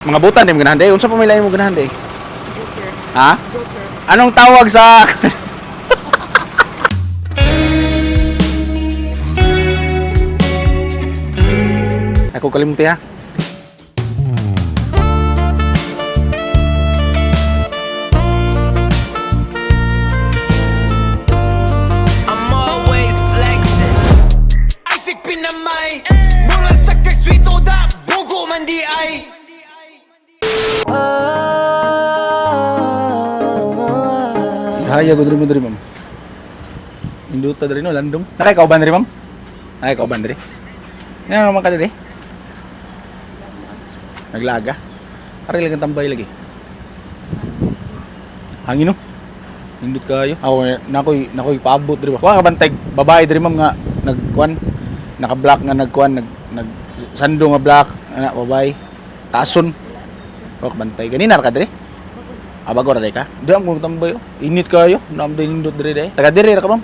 Mga butan din mo ganahan day. Unsa pa may lain mo ganahan day? Joker. Ha? Joker. Anong tawag sa Ako kalimuti ha. I'm always flexing. Isaac pinamay. Mula sa kagswito da. Bugo man di ay. Kaya ko diri mo diri ma'am. Induta diri no landong. Nakay kauban diri ma'am. Nakay kauban diri. Ano naman ka diri? Naglaga. Ari lang tambay lagi. Hangin no. Indot kayo. Nakoy paabot diri ba. Wa ka bantay babae diri ma'am nga nagkuan. Naka-black nga nagkuan nag sando nga black ana babae. Tason. Wa ka bantay. Ganina ra ka diri? Abago ra ka? Di ang kong tambay oh. Init kayo. Naam din indot diri day. Taga diri ra ka ma'am.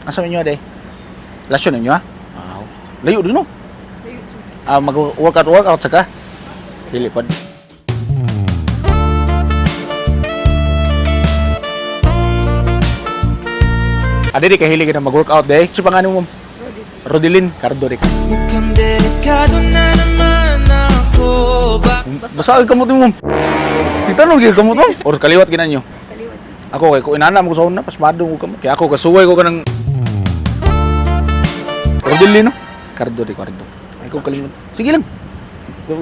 Asa inyo day? Lasyon ninyo ha? Wow. Layo din no. Mag-workout saka. Dili pod. Adi di kahilig na mag-workout day. Si pangalan mo? Rodilin Cardorik. Mukhang delikado na naman ako. Basta ay kamot mo. Titanong gyud kamot mo. Or kaliwat ginan nyo. Kaliwat. Ako kay ko inana mo sa una pas madong ko kamot. Kaya ako kasuway ko kanang Rodilin no. Cardorik. Ay ko kalimot. Sige lang.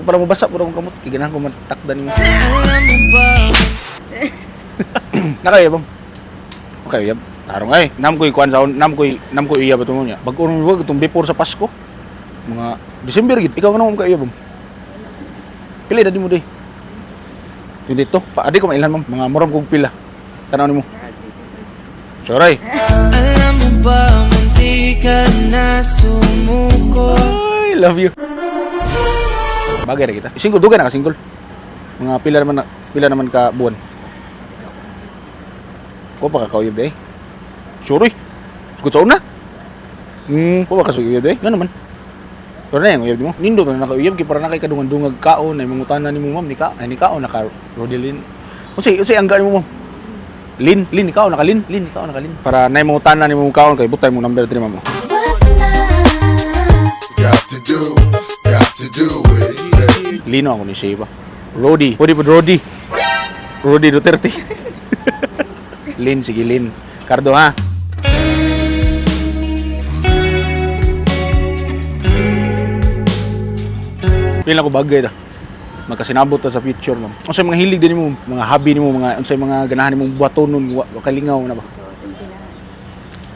Para mabasa puro akong kamot. Kiganahan ko matakdan mo. Alam mo ba? Nakayabam. Okay, yab. Tarong ay. Nam ko'y kuan sa nam ko'y iyab ito mo niya. Bag-unong wag itong before sa Pasko. Mga December gid. Ikaw naman ka iyabam. Pili dadi mo day. Yung dito. Adi ko mailan ma'am. Mga muram kong pila. Tanaw nimo. Sorry. Alam mo ba, munti ka na sumuko. I love you. Bagay na kita. Single dugan na ka single. Mga pila naman ka buwan. Ko pa ka kauyab day. Sorry. Sugod sa una. Ko ba ka sugod day? Nga naman. Pero na yung uyab mo. Nindo na nakauyab kay para na kay kadungag-dungag kaon ay mangutana nimo ma'am ni kaon naka Rodilin. Unsay ang gani mo ma'am? Lin ikaw nakalin. Para na mangutana nimo kaon kay butay mo number 3 ma'am. Got to do it. Lino ako ni Sheba. Rodi. Pwede po Rodi. Rodi Duterte. Lin, sige Lin. Cardo ha. Pila ko bagay ta. Magkasinabot ta sa future mo. Unsay mga hilig din mo, mga hobby nimo, mga unsay mga ganahan nimo buhatonon, kalingaw na ba?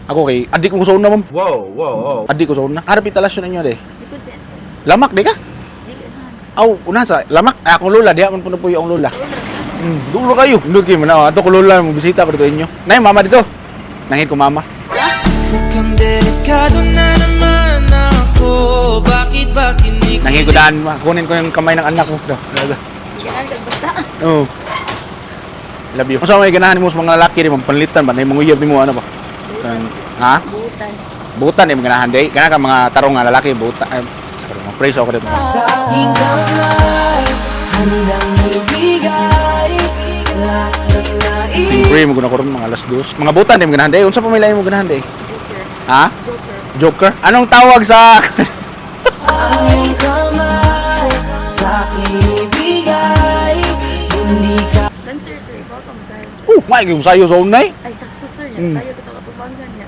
Ako kay adik ko sa una ma'am. Whoa. Adik ko sa una. Harap italasyon ninyo de. Likod sa SM. Lamak di ka? Dili na. Aw, una sa lamak. Ay, akong lola, diha man puno po yung lola. Dulo kayo. Hindi kayo man. Ato ko lola, mo bisita ko dito inyo. Nay, mama dito. Nangit ko mama. Mukhang delikado na naman ako. Bakit ba kinig? Nangit ko daan. Kunin ko yung kamay ng anak ko. Ganahan ka basta. Oo. Love you. Kung saan may ganahan mo sa mga lalaki rin, panlitan ba? Na yung mga uyab mo, ano ba? Ha? Butan. Butan yung ganahan day. Gana ka mga tarong nga lalaki, butan. Ay, mga praise ako dito. Sa aking kamay, handang ibigay lahat ng nais. Pray mo guna ko rin mga alas 2. Mga butan yung ganahan day. Unsa pa may lain mo ganahan day? Joker. Ha? Joker. Joker? Anong tawag sa... Aking kamay, sa aking ibigay, hindi ka. Cancer, sir. Ikaw ka masayos. May yung sayo sa unay. Ay, sakto, sir. Mm. Sayo ka sa katubangan niya.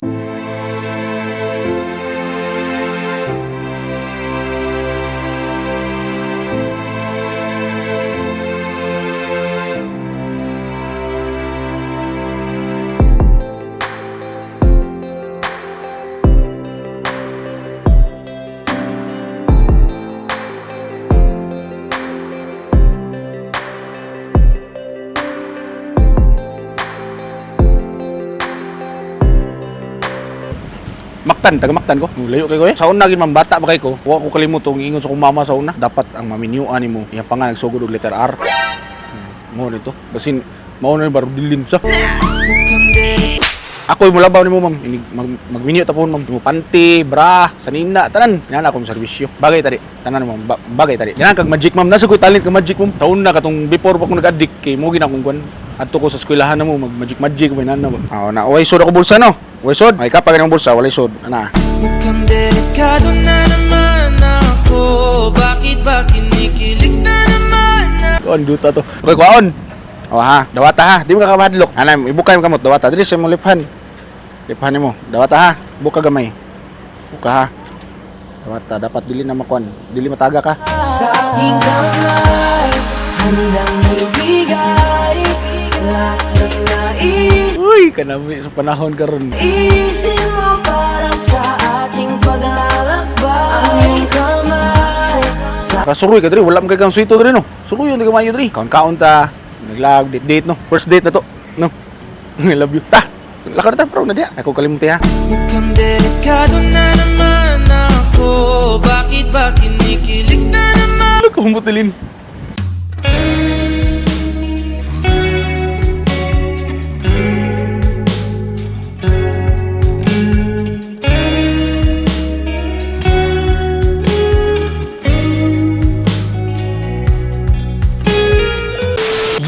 Taga Mactan ko. Layo kay ko eh. Sa una gid man bata ba kay ko. Wa ko kalimot tong ingon sa kong mama sa una. Dapat ang maminyuan nimo. Iya pa nga nagsugod og letter R. Mo nito. Basin mao na yung Rodilin sa. Mukhang delikado Ako'y mulabaw nimo ma'am. Magminyo tapon ma'am. Mo panty, bra, sanina, tanan. Yan akong serbisyo. Bagay tadi. Tanan ma'am, bagay tadi. Yan kag magic ma'am. Nasa ko talent kag magic ma'am. Taon na katong before pa ko nag-addict kay mo ginakong kwan. Adto ko sa eskwelahan na mo mag-magic may nana ba. Na way sod ako bulsa no. Way sod. May kapag ng bulsa walay sod. Ana. Mukhang delikado na naman ako. Bakit ba kinikilig na naman ako? Kuan duta to. Okay, kuan. Ha, dawata ha. Di mo kakabadlok. Ana, ibukay mo kamot dawata. Diri sa mo liphan. Liphan mo. Dawata ha. Buka gamay. Buka ha. Dawata dapat dili na makuan. Dili mataga ka. Sa aking kamay, handang ibigay lahat ng nais. Uy, kanami sa panahon karon. Isin mo para sa ating paglalakbay. Ang kamay sa Kasuroy ka diri, wala man kay kang sweeto diri no. Suruyon di ka mayo diri. Kaon-kaon ta. Naglag date no. First date na to. No. I love you. Ta. Lakad ta bro na dia. Ako kalimuti ha. Mukhang delikado na naman ako. Bakit ba kinikilig na naman? Ano ko humbutilin?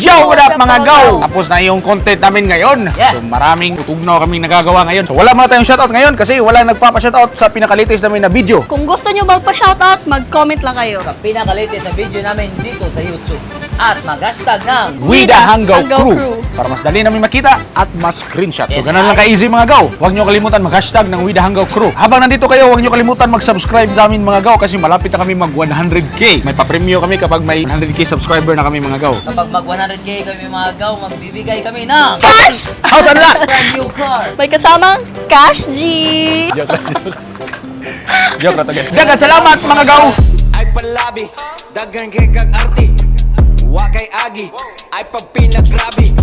Yo, what up mga gaw? Tapos na yung content namin ngayon. Yes. So, maraming utugnaw kaming nagagawa ngayon. So, wala muna tayong shoutout ngayon kasi wala nagpapa-shoutout sa pinaka-latest namin na video. Kung gusto nyo magpa-shoutout, mag-comment lang kayo. Sa pinaka-latest na video namin dito sa YouTube. At mag-hashtag ng We the Hanggaw Hanggaw Crew. Crew. Para mas dali namin makita at mas screenshot. So Yes, ganun lang ka-easy mga gaw. Huwag nyo kalimutan mag-hashtag ng We the Hanggaw Crew. Habang nandito kayo, huwag nyo kalimutan mag-subscribe sa amin mga gaw kasi malapit na kami mag 100k. May pa-premyo kami kapag may 100k subscriber na kami mga gaw. Kapag mag 100k kami mga gaw, magbibigay kami ng Cash! House unlock! brand new car. May kasamang Cash G! Joke lang, joke. Joke lang tagay. Dagan, salamat mga gaw! Ay palabi, dagan kay kag arti. Wa kay agi, ay pag pinagrabi.